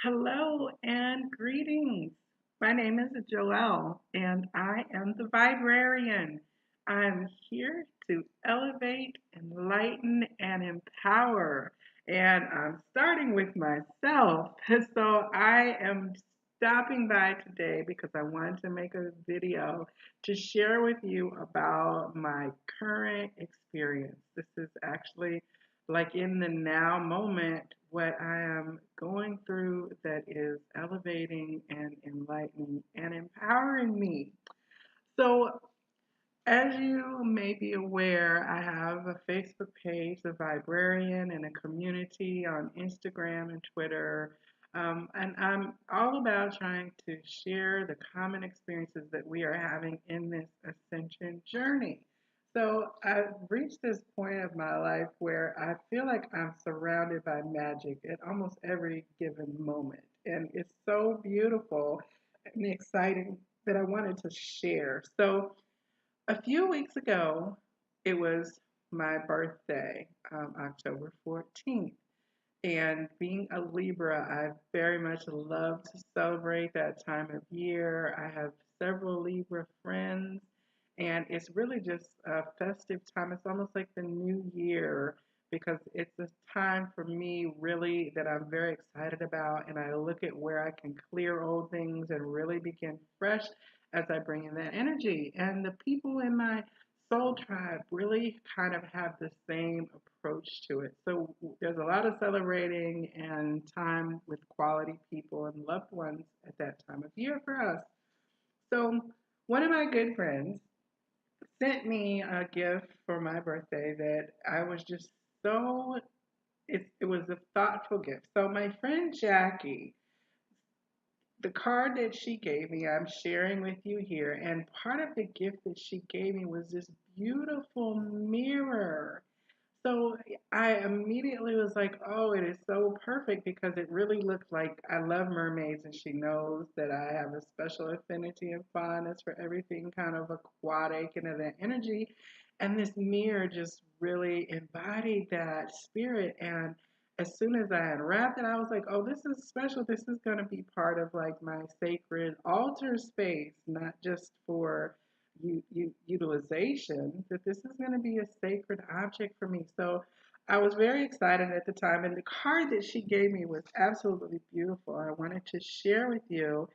Hello and greetings. My name is Joelle and I am the Viberarian. I'm here to elevate, enlighten, and empower. And I'm starting with myself. So I am stopping by today because I wanted to make a video to share with you about my current experience. This is actually like in the now moment, what I am going through that is elevating and enlightening and empowering me. So, as you may be aware, I have a Facebook page, the Viberarian, and a community on Instagram and Twitter. And I'm all about trying to share the common experiences that we are having in this ascension journey. So I've reached this point of my life where I feel like I'm surrounded by magic at almost every given moment. And it's so beautiful and exciting that I wanted to share. So a few weeks ago, it was my birthday, October 14th. And being a Libra, I very much love to celebrate that time of year. I have several Libra friends, and it's really just a festive time. It's almost like the new year because it's a time for me really that I'm very excited about. And I look at where I can clear old things and really begin fresh as I bring in that energy. And the people in my soul tribe really kind of have the same approach to it. So there's a lot of celebrating and time with quality people and loved ones at that time of year for us. So one of my good friends sent me a gift for my birthday that I was just so it was a thoughtful gift. So my friend Jackie, the card that she gave me, I'm sharing with you here. And part of the gift that she gave me was this beautiful mirror. So I immediately was like, oh, it is so perfect because it really looks like I love mermaids, and she knows that I have a special affinity and fondness for everything kind of aquatic and of that energy. And this mirror just really embodied that spirit. And as soon as I unwrapped it, I was like, oh, this is special. This is going to be part of like my sacred altar space, not just for utilization, that this is going to be a sacred object for me. So I was very excited at the time. And the card that she gave me was absolutely beautiful. I wanted to share with you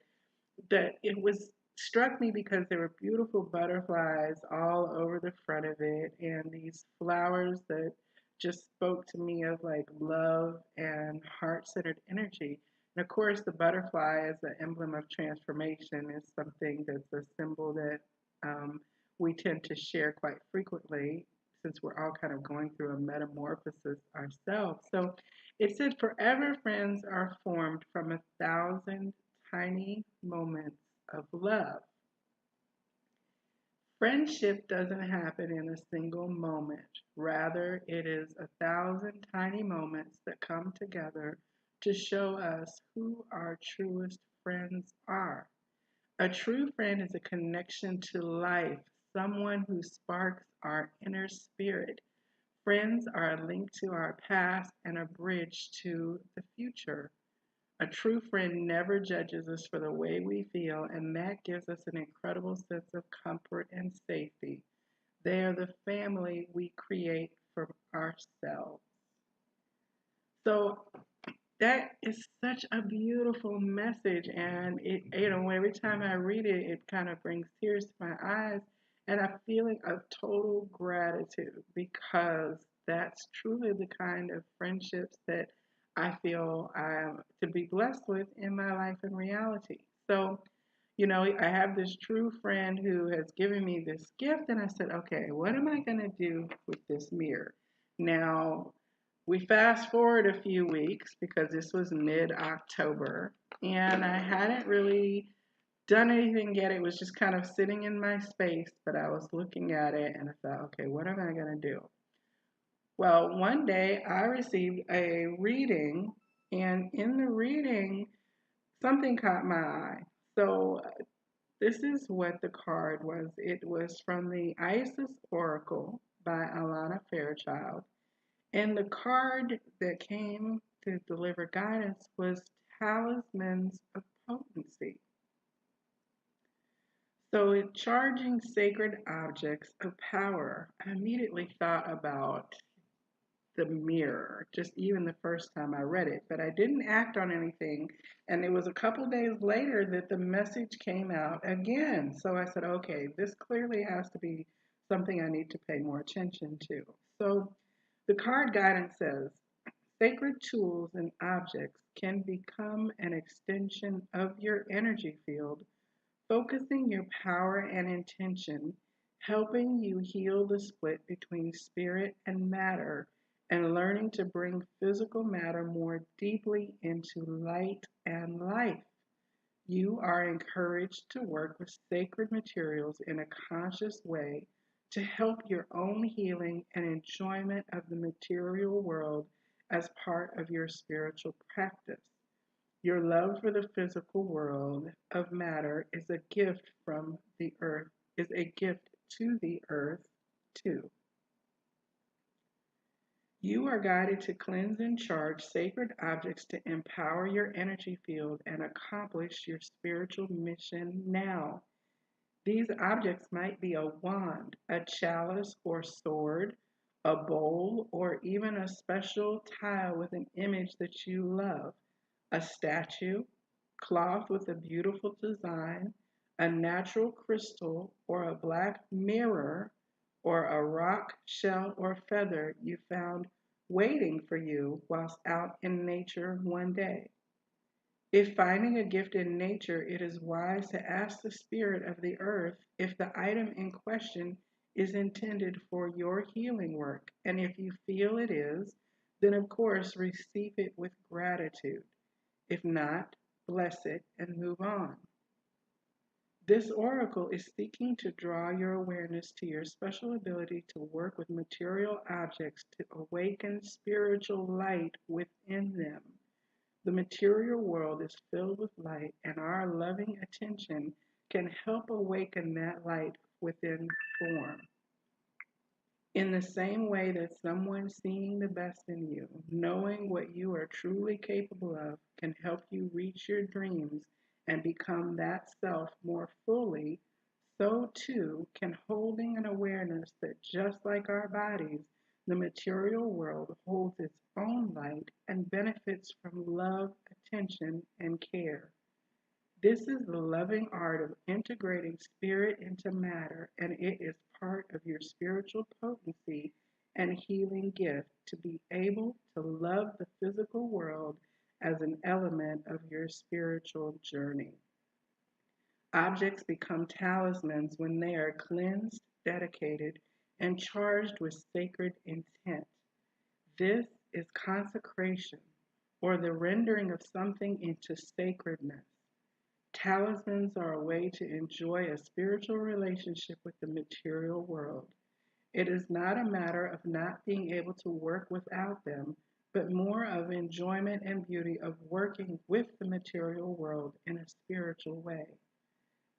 that it was struck me because there were beautiful butterflies all over the front of it and these flowers that just spoke to me of like love and heart-centered energy. And of course, the butterfly as the emblem of transformation is something that's a symbol that we tend to share quite frequently since we're all kind of going through a metamorphosis ourselves. So it said, forever friends are formed from 1,000 tiny moments of love. Friendship doesn't happen in a single moment. Rather, it is 1,000 tiny moments that come together to show us who our truest friends are. A true friend is a connection to life, someone who sparks our inner spirit. Friends are a link to our past and a bridge to the future. A true friend never judges us for the way we feel, and that gives us an incredible sense of comfort and safety. They are the family we create for ourselves. So that is such a beautiful message, and every time I read it, it kind of brings tears to my eyes and a feeling of total gratitude because that's truly the kind of friendships that I feel I am to be blessed with in my life and reality. So, I have this true friend who has given me this gift, and I said, okay, what am I going to do with this mirror? Now, we fast forward a few weeks because this was mid-October, and I hadn't really done anything yet. It was just kind of sitting in my space, but I was looking at it and I thought, okay, what am I going to do? Well, one day I received a reading, and in the reading, something caught my eye. So, this is what the card was. It was from the Isis Oracle by Alana Fairchild. And the card that came to deliver guidance was talismans of potency. So, in charging sacred objects of power, I immediately thought about the mirror, just even the first time I read it, but I didn't act on anything. And it was a couple days later that the message came out again. So I said, okay, this clearly has to be something I need to pay more attention to. So the card guidance says sacred tools and objects can become an extension of your energy field, focusing your power and intention, helping you heal the split between spirit and matter, and learning to bring physical matter more deeply into light and life. You are encouraged to work with sacred materials in a conscious way to help your own healing and enjoyment of the material world as part of your spiritual practice. Your love for the physical world of matter is a gift from the earth, is a gift to the earth too. You are guided to cleanse and charge sacred objects to empower your energy field and accomplish your spiritual mission now. These objects might be a wand, a chalice or sword, a bowl, or even a special tile with an image that you love, a statue, cloth with a beautiful design, a natural crystal, or a black mirror, or a rock, shell, or feather you found waiting for you whilst out in nature one day. If finding a gift in nature, it is wise to ask the spirit of the earth if the item in question is intended for your healing work. And if you feel it is, then of course receive it with gratitude. If not, bless it and move on. This oracle is seeking to draw your awareness to your special ability to work with material objects to awaken spiritual light within them. The material world is filled with light, and our loving attention can help awaken that light within form. In the same way that someone seeing the best in you, knowing what you are truly capable of, can help you reach your dreams and become that self more fully, so too can holding an awareness that just like our bodies, the material world holds its own light and benefits from love, attention, and care. This is the loving art of integrating spirit into matter, and it is part of your spiritual potency and healing gift to be able to love the physical world as an element of your spiritual journey. Objects become talismans when they are cleansed, dedicated, and charged with sacred intent. This is consecration, or the rendering of something into sacredness. Talismans are a way to enjoy a spiritual relationship with the material world. It is not a matter of not being able to work without them, but more of enjoyment and beauty of working with the material world in a spiritual way.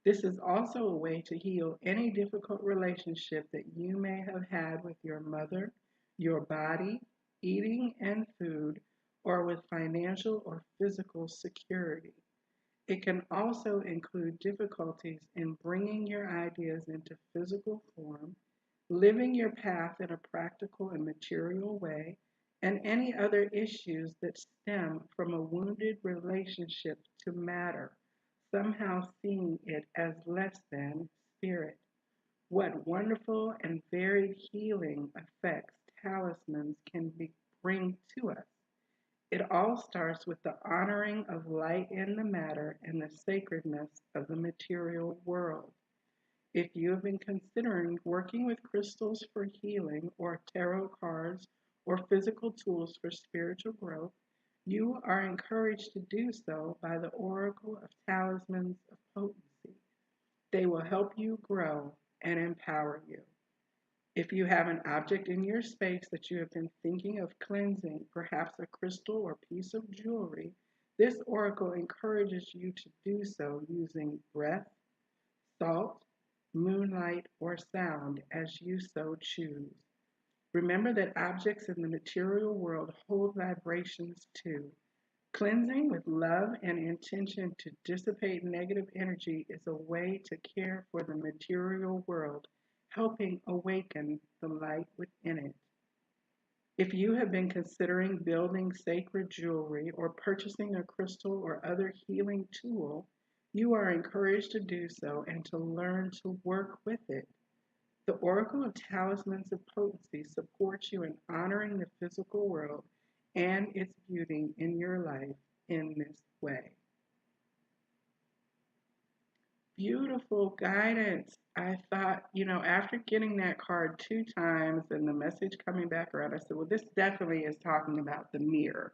This is also a way to heal any difficult relationship that you may have had with your mother, your body, eating and food, or with financial or physical security. It can also include difficulties in bringing your ideas into physical form, living your path in a practical and material way, and any other issues that stem from a wounded relationship to matter, somehow seeing it as less than spirit. What wonderful and varied healing effects talismans can bring to us. It all starts with the honoring of light in the matter and the sacredness of the material world. If you have been considering working with crystals for healing, or tarot cards, or physical tools for spiritual growth, you are encouraged to do so by the Oracle of Talismans of Potency. They will help you grow and empower you. If you have an object in your space that you have been thinking of cleansing, perhaps a crystal or piece of jewelry, this oracle encourages you to do so using breath, salt, moonlight, or sound as you so choose. Remember that objects in the material world hold vibrations too. Cleansing with love and intention to dissipate negative energy is a way to care for the material world, helping awaken the light within it. If you have been considering building sacred jewelry or purchasing a crystal or other healing tool, you are encouraged to do so and to learn to work with it. The Oracle of Talismans of Potency supports you in honoring the physical world and its beauty in your life in this way. Beautiful guidance. I thought, after getting that card 2 times and the message coming back around, I said, well, this definitely is talking about the mirror.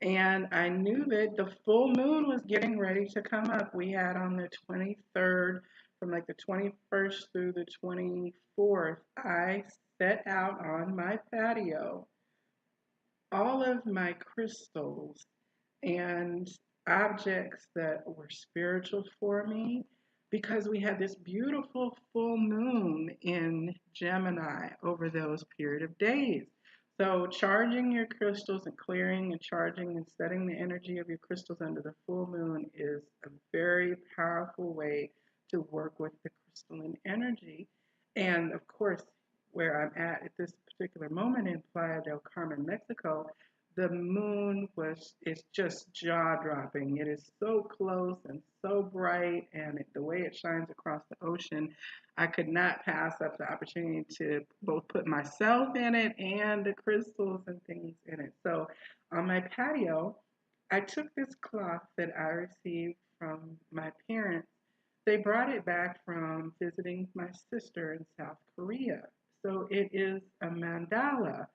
And I knew that the full moon was getting ready to come up. We had on the 23rd, from like the 21st through the 24th, I set out on my patio all of my crystals and objects that were spiritual for me because we had this beautiful full moon in Gemini over those period of days. So charging your crystals and clearing and charging and setting the energy of your crystals under the full moon is a very powerful way to work with the crystalline energy. And of course, where I'm at this particular moment in Playa del Carmen, Mexico, the moon is just jaw-dropping. It is so close and so bright, and the way it shines across the ocean, I could not pass up the opportunity to both put myself in it and the crystals and things in it. So on my patio, I took this cloth that I received from my parents. They brought it back from visiting my sister in South Korea. So it is a mandala.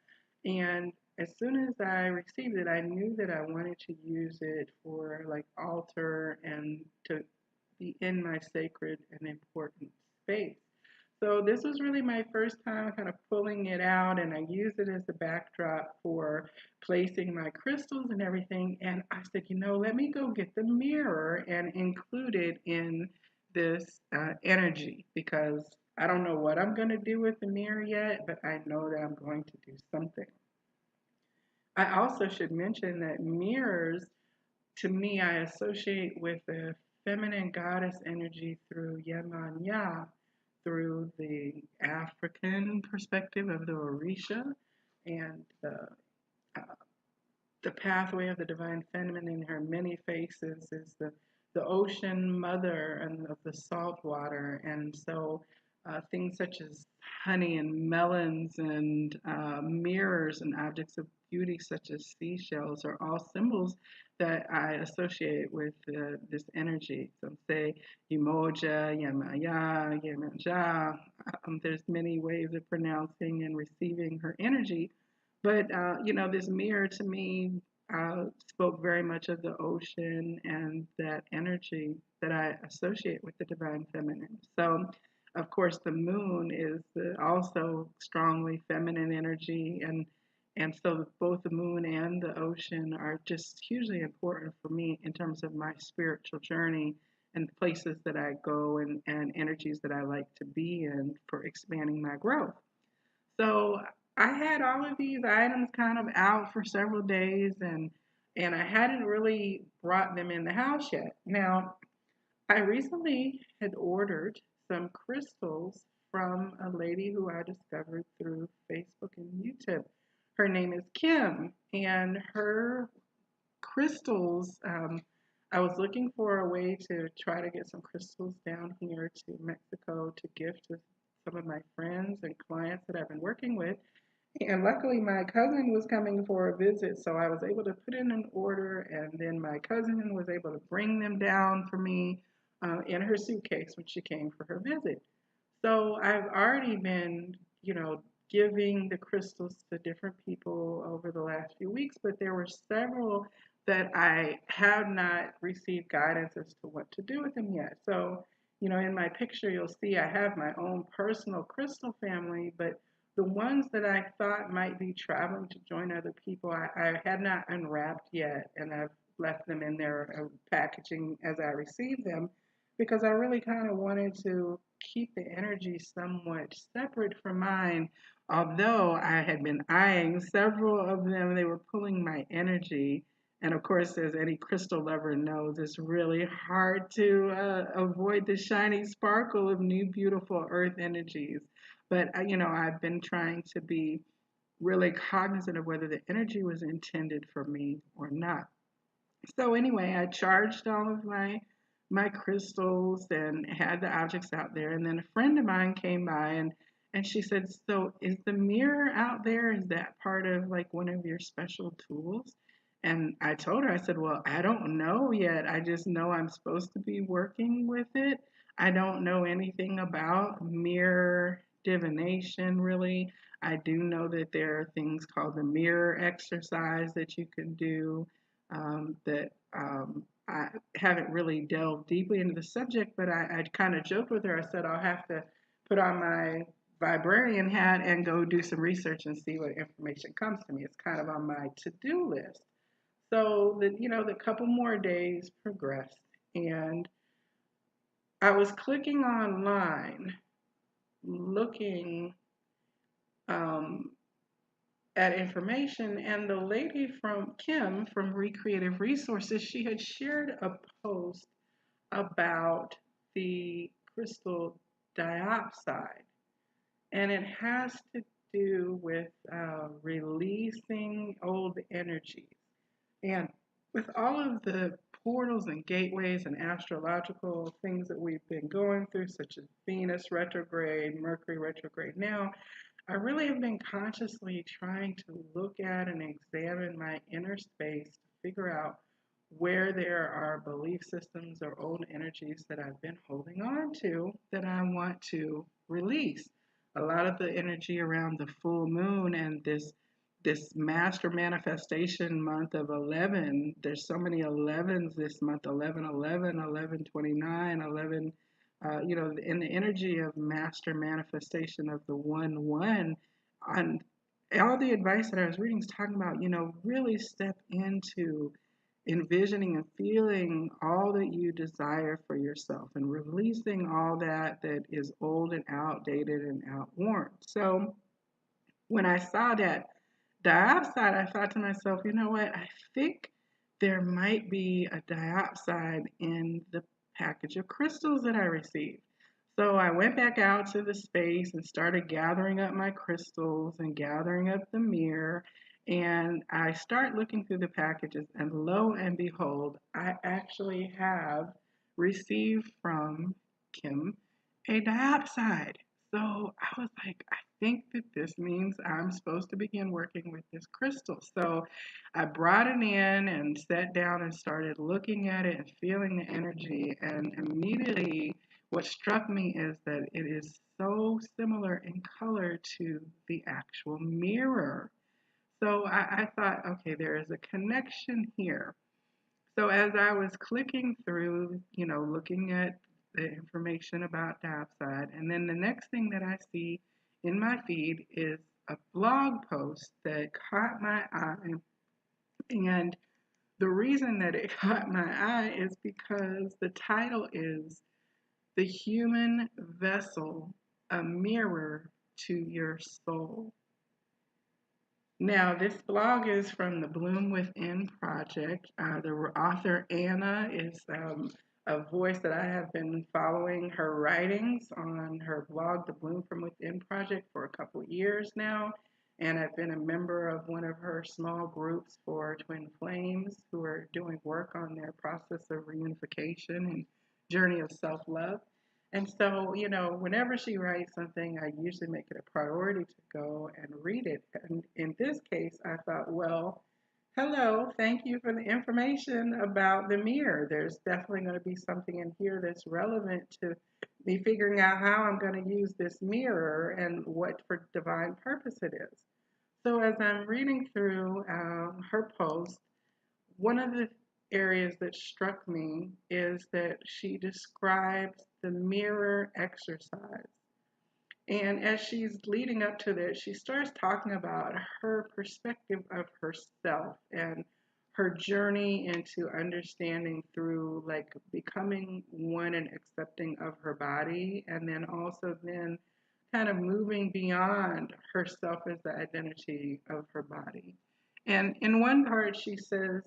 And as soon as I received it, I knew that I wanted to use it for like altar and to be in my sacred and important space. So this was really my first time kind of pulling it out, and I used it as a backdrop for placing my crystals and everything. And I said, let me go get the mirror and include it in this energy because I don't know what I'm going to do with the mirror yet, but I know that I'm going to do something. I also should mention that mirrors, to me, I associate with the feminine goddess energy through Yemanya, through the African perspective of the Orisha, and the pathway of the divine feminine in her many faces is the ocean mother and of the salt water. And so things such as honey and melons and mirrors and objects of beauty such as seashells are all symbols that I associate with this energy. So say Umoja, Yemaya, Yemanja. There's many ways of pronouncing and receiving her energy. But, this mirror to me spoke very much of the ocean and that energy that I associate with the divine feminine. So, of course, the moon is also strongly feminine energy, and so both the moon and the ocean are just hugely important for me in terms of my spiritual journey and the places that I go and energies that I like to be in for expanding my growth. So I had all of these items kind of out for several days and I hadn't really brought them in the house yet. Now, I recently had ordered some crystals from a lady who I discovered through Facebook and YouTube. Her name is Kim, and her crystals, I was looking for a way to try to get some crystals down here to Mexico to gift to some of my friends and clients that I've been working with. And luckily, my cousin was coming for a visit, so I was able to put in an order, and then my cousin was able to bring them down for me in her suitcase when she came for her visit. So I've already been, giving the crystals to different people over the last few weeks, but there were several that I have not received guidance as to what to do with them yet. So, in my picture, you'll see I have my own personal crystal family, but the ones that I thought might be traveling to join other people, I had not unwrapped yet, and I've left them in their packaging as I received them because I really kind of wanted to keep the energy somewhat separate from mine. Although I had been eyeing several of them, they were pulling my energy, And of course, as any crystal lover knows, it's really hard to avoid the shiny sparkle of new, beautiful earth energies. But, I've been trying to be really cognizant of whether the energy was intended for me or not. So anyway, I charged all of my crystals and had the objects out there. And then a friend of mine came by and she said, "So is the mirror out there? Is that part of like one of your special tools?" And I told her, I said, "Well, I don't know yet. I just know I'm supposed to be working with it. I don't know anything about mirror divination really. I do know that there are things called the mirror exercise that you can do, that I haven't really delved deeply into the subject, but I kind of joked with her. I said, I'll have to put on my Viberarian hat and go do some research and see what information comes to me. It's kind of on my to-do list. So the couple more days progressed, and I was clicking online, looking um, at information, and the lady from Kim from Recreative Resources, she had shared a post about the crystal diopside, and it has to do with releasing old energies. And with all of the portals and gateways and astrological things that we've been going through, such as Venus retrograde, Mercury retrograde now, I really have been consciously trying to look at and examine my inner space to figure out where there are belief systems or old energies that I've been holding on to that I want to release. A lot of the energy around the full moon and this master manifestation month of 11, there's so many 11s this month, 11 11, 11 29, 11, in the energy of master manifestation of the 1 1. On all the advice that I was reading is talking about, really step into envisioning and feeling all that you desire for yourself and releasing all that is old and outdated and outworn. So when I saw that diopside, I thought to myself, you know what? I think there might be a diopside in the package of crystals that I received. So I went back out to the space and started gathering up my crystals and gathering up the mirror. And I start looking through the packages, and lo and behold, I actually have received from Kim a diopside. So I was like, I think that this means I'm supposed to begin working with this crystal. So I brought it in and sat down and started looking at it and feeling the energy. And immediately, what struck me is that it is so similar in color to the actual mirror. So I thought, okay, there is a connection here. So as I was clicking through, looking at the information about diopside, and then the next thing that I see in my feed is a blog post that caught my eye. And the reason that it caught my eye is because the title is "The Human Vessel, a Mirror to Your Soul." Now, this blog is from the Bloom Within project. The author, Ana, is a voice that I have been following her writings on her blog, the Bloom from Within project, for a couple years now. And I've been a member of one of her small groups for twin flames who are doing work on their process of reunification and journey of self-love. And so, whenever she writes something, I usually make it a priority to go and read it. And in this case, I thought, well, hello, thank you for the information about the mirror. There's definitely going to be something in here that's relevant to me figuring out how I'm going to use this mirror and what for divine purpose it is. So as I'm reading through her post, one of the areas that struck me is that she describes the mirror exercise. And as she's leading up to this, she starts talking about her perspective of herself and her journey into understanding through like becoming one and accepting of her body, and then also then kind of moving beyond herself as the identity of her body. And in one part, she says,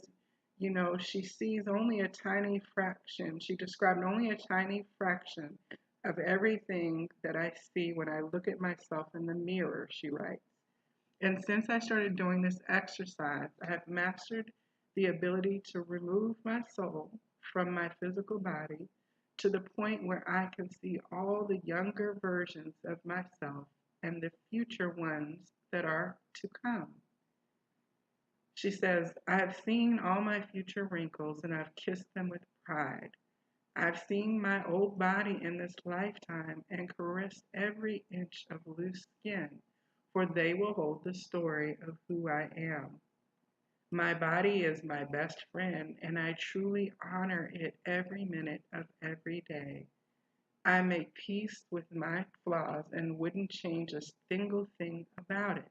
she sees only a tiny fraction. She described only a tiny fraction of everything that I see when I look at myself in the mirror, she writes. And since I started doing this exercise, I have mastered the ability to remove my soul from my physical body to the point where I can see all the younger versions of myself and the future ones that are to come. She says, I have seen all my future wrinkles and I've kissed them with pride. I've seen my old body in this lifetime and caressed every inch of loose skin, for they will hold the story of who I am. My body is my best friend, and I truly honor it every minute of every day. I make peace with my flaws and wouldn't change a single thing about it.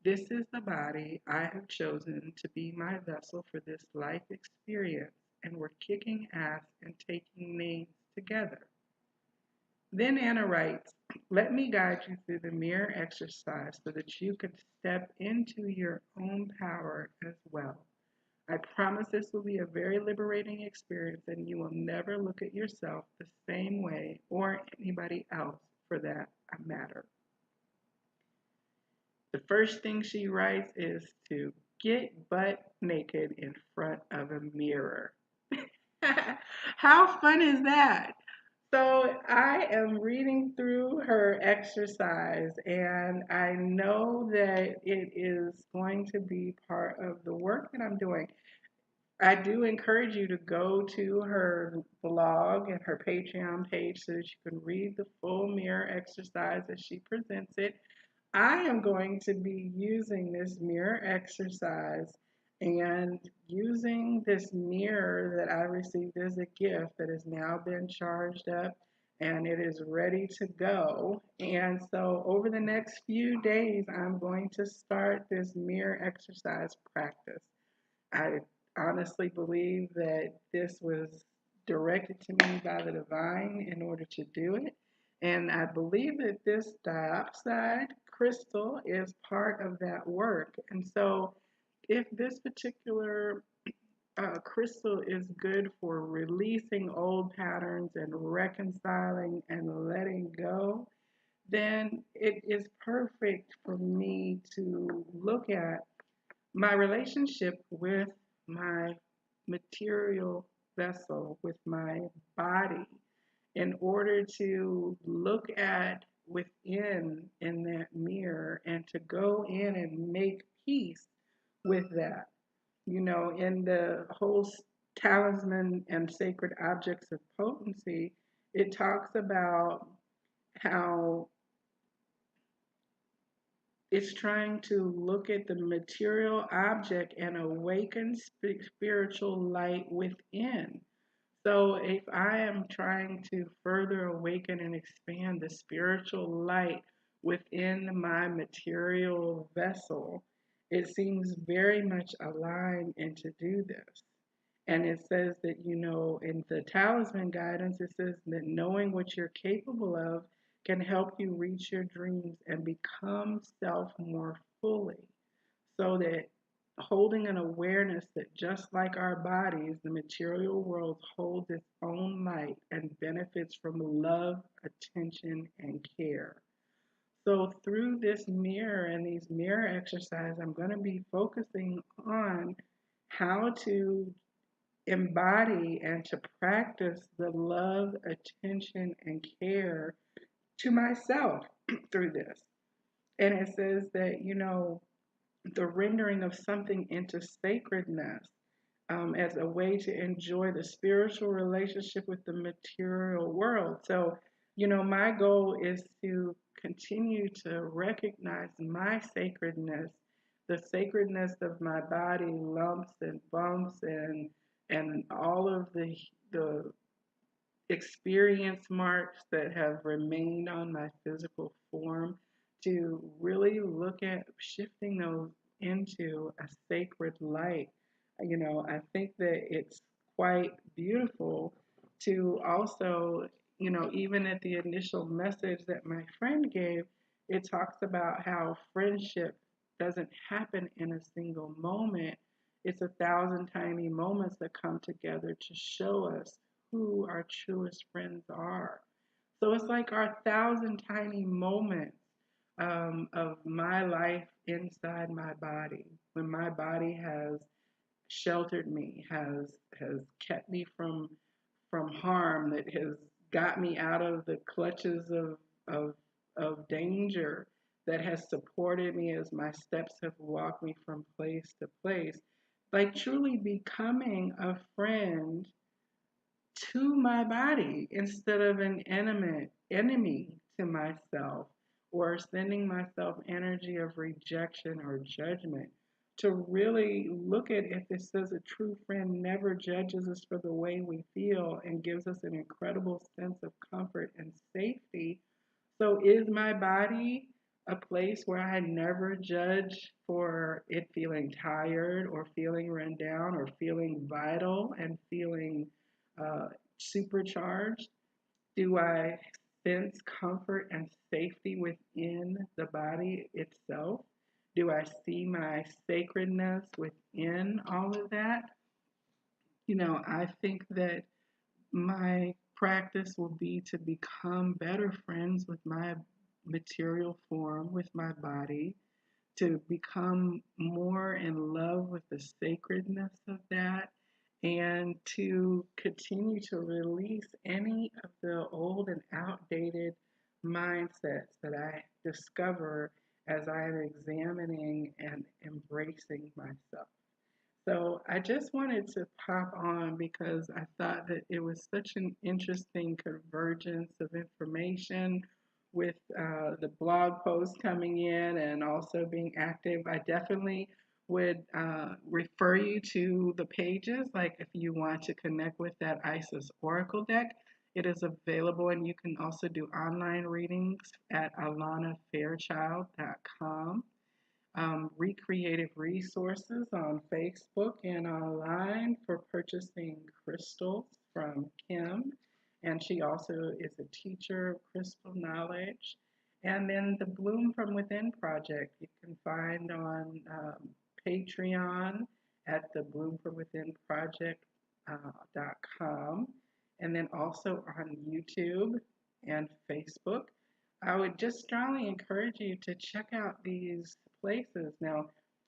This is the body I have chosen to be my vessel for this life experience, and we're kicking ass and taking names together. Then Anna writes, let me guide you through the mirror exercise so that you can step into your own power as well. I promise this will be a very liberating experience and you will never look at yourself the same way or anybody else for that matter. The first thing she writes is to get butt naked in front of a mirror. How fun is that? So I am reading through her exercise and I know that it is going to be part of the work that I'm doing. I do encourage you to go to her blog and her Patreon page so that you can read the full mirror exercise as she presents it. I am going to be using this mirror exercise and using this mirror that I received as a gift that has now been charged up and it is ready to go. And so over the next few days, I'm going to start this mirror exercise practice. I honestly believe that this was directed to me by the divine in order to do it. And I believe that this diopside crystal is part of that work. And so, if this particular crystal is good for releasing old patterns and reconciling and letting go, then it is perfect for me to look at my relationship with my material vessel, with my body, in order to look at within in that mirror and to go in and make peace with that. In the whole talisman and sacred objects of potency, it talks about how it's trying to look at the material object and awaken spiritual light within. So, if I am trying to further awaken and expand the spiritual light within my material vessel, it seems very much aligned and to do this. And it says that, in the talisman guidance, it says that knowing what you're capable of can help you reach your dreams and become self more fully. So that holding an awareness that just like our bodies, the material world holds its own light and benefits from love, attention, and care. So through this mirror and these mirror exercises, I'm going to be focusing on how to embody and to practice the love, attention, and care to myself through this. And it says that, the rendering of something into sacredness as a way to enjoy the spiritual relationship with the material world. So, my goal is to continue to recognize my sacredness, the sacredness of my body, lumps and bumps and all of the experience marks that have remained on my physical form, to really look at shifting those into a sacred light. I think that it's quite beautiful to also, even at the initial message that my friend gave, it talks about how friendship doesn't happen in a single moment. It's 1,000 tiny moments that come together to show us who our truest friends are. So it's like our 1,000 tiny moments of my life inside my body, when my body has sheltered me, has kept me from harm, that has got me out of the clutches of of danger, that has supported me as my steps have walked me from place to place, like truly becoming a friend to my body instead of an enemy to myself, or sending myself energy of rejection or judgment. To really look at if it says a true friend never judges us for the way we feel and gives us an incredible sense of comfort and safety. So is my body a place where I never judge for it feeling tired or feeling run down or feeling vital and feeling uh, supercharged? Do I sense comfort and safety within the body itself? Do I see my sacredness within all of that? I think that my practice will be to become better friends with my material form, with my body, to become more in love with the sacredness of that, and to continue to release any of the old and outdated mindsets that I discover as I'm examining and embracing myself. So I just wanted to pop on because I thought that it was such an interesting convergence of information with the blog posts coming in and also being active. I definitely would refer you to the pages, like if you want to connect with that Isis Oracle deck. It is available, and you can also do online readings at alanafairchild.com. Recreative Resources on Facebook and online for purchasing crystals from Kim. And she also is a teacher of crystal knowledge. And then the Bloom from Within project you can find on Patreon at the Bloom from Within project.com, and then also on YouTube and Facebook. I would just strongly encourage you to check out these places. Now,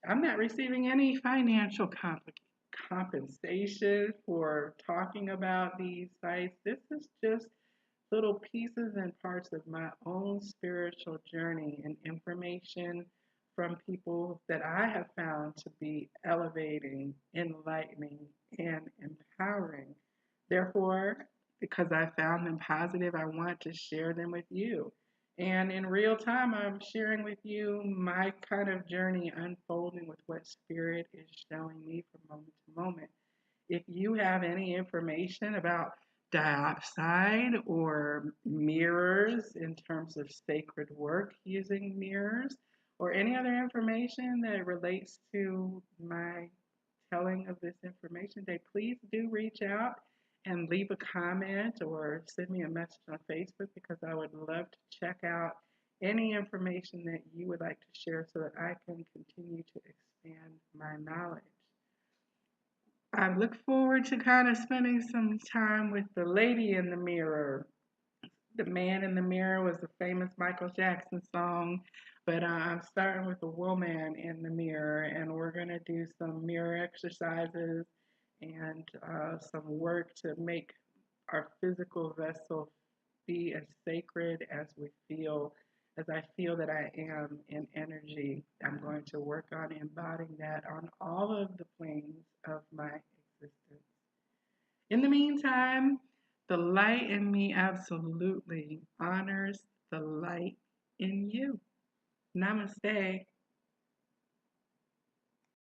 I'm not receiving any financial compensation for talking about these sites. This is just little pieces and parts of my own spiritual journey and information from people that I have found to be elevating, enlightening, and empowering. Therefore, because I found them positive, I want to share them with you. And in real time, I'm sharing with you my kind of journey unfolding with what Spirit is showing me from moment to moment. If you have any information about diopside or mirrors in terms of sacred work using mirrors, or any other information that relates to my telling of this information today, please do reach out and leave a comment or send me a message on Facebook, because I would love to check out any information that you would like to share so that I can continue to expand my knowledge. I look forward to kind of spending some time with the lady in the mirror. The Man in the Mirror was a famous Michael Jackson song, but I'm starting with the woman in the mirror, and we're going to do some mirror exercises and some work to make our physical vessel be as sacred as we feel, as I feel that I am in energy. I'm going to work on embodying that on all of the planes of my existence. In the meantime, the light in me absolutely honors the light in you. Namaste.